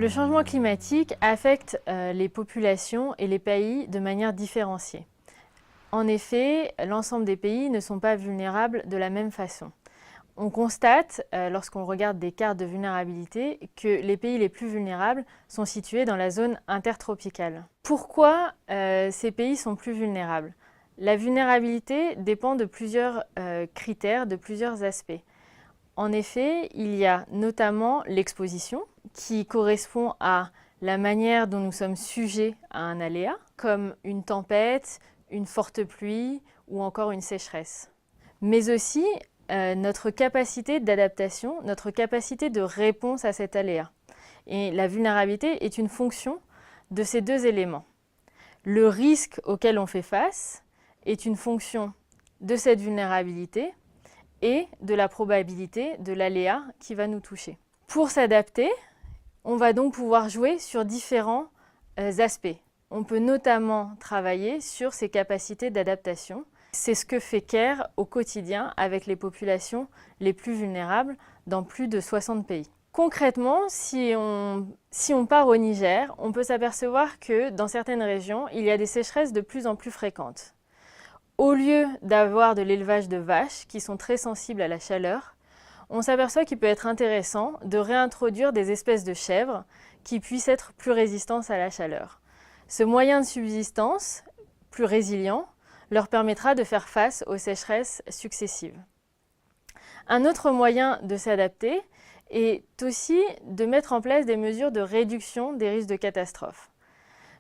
Le changement climatique affecte les populations et les pays de manière différenciée. En effet, l'ensemble des pays ne sont pas vulnérables de la même façon. On constate, lorsqu'on regarde des cartes de vulnérabilité, que les pays les plus vulnérables sont situés dans la zone intertropicale. Pourquoi ces pays sont plus vulnérables? La vulnérabilité dépend de plusieurs critères, de plusieurs aspects. En effet, il y a notamment l'exposition, qui correspond à la manière dont nous sommes sujets à un aléa, comme une tempête, une forte pluie ou encore une sécheresse. Mais aussi notre capacité d'adaptation, notre capacité de réponse à cet aléa. Et la vulnérabilité est une fonction de ces deux éléments. Le risque auquel on fait face est une fonction de cette vulnérabilité et de la probabilité de l'aléa qui va nous toucher. Pour s'adapter, on va donc pouvoir jouer sur différents aspects. On peut notamment travailler sur ses capacités d'adaptation. C'est ce que fait CARE au quotidien avec les populations les plus vulnérables dans plus de 60 pays. Concrètement, si on part au Niger, on peut s'apercevoir que dans certaines régions, il y a des sécheresses de plus en plus fréquentes. Au lieu d'avoir de l'élevage de vaches qui sont très sensibles à la chaleur, on s'aperçoit qu'il peut être intéressant de réintroduire des espèces de chèvres qui puissent être plus résistantes à la chaleur. Ce moyen de subsistance, plus résilient, leur permettra de faire face aux sécheresses successives. Un autre moyen de s'adapter est aussi de mettre en place des mesures de réduction des risques de catastrophe.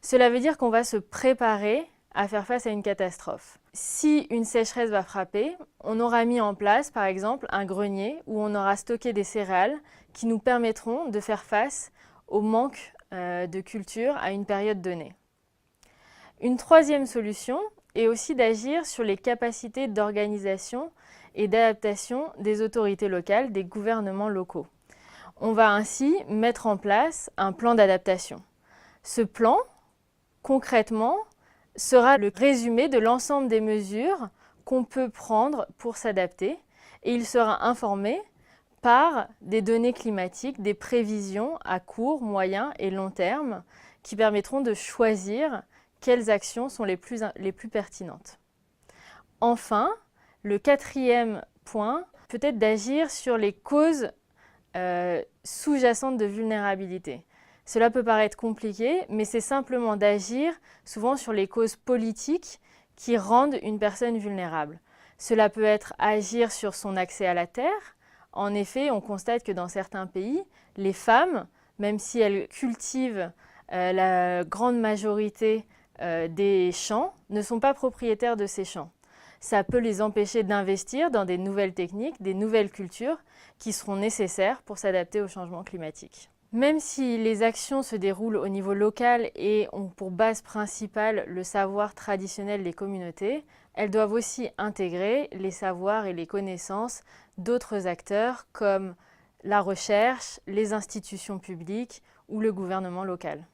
Cela veut dire qu'on va se préparer à faire face à une catastrophe. Si une sécheresse va frapper, on aura mis en place, par exemple, un grenier où on aura stocké des céréales qui nous permettront de faire face au manque de culture à une période donnée. Une troisième solution est aussi d'agir sur les capacités d'organisation et d'adaptation des autorités locales, des gouvernements locaux. On va ainsi mettre en place un plan d'adaptation. Ce plan, concrètement, sera le résumé de l'ensemble des mesures qu'on peut prendre pour s'adapter et il sera informé par des données climatiques, des prévisions à court, moyen et long terme qui permettront de choisir quelles actions sont les plus pertinentes. Enfin, le quatrième point peut être d'agir sur les causes sous-jacentes de vulnérabilité. Cela peut paraître compliqué, mais c'est simplement d'agir souvent sur les causes politiques qui rendent une personne vulnérable. Cela peut être agir sur son accès à la terre. En effet, on constate que dans certains pays, les femmes, même si elles cultivent la grande majorité des champs, ne sont pas propriétaires de ces champs. Ça peut les empêcher d'investir dans des nouvelles techniques, des nouvelles cultures qui seront nécessaires pour s'adapter au changement climatique. Même si les actions se déroulent au niveau local et ont pour base principale le savoir traditionnel des communautés, elles doivent aussi intégrer les savoirs et les connaissances d'autres acteurs comme la recherche, les institutions publiques ou le gouvernement local.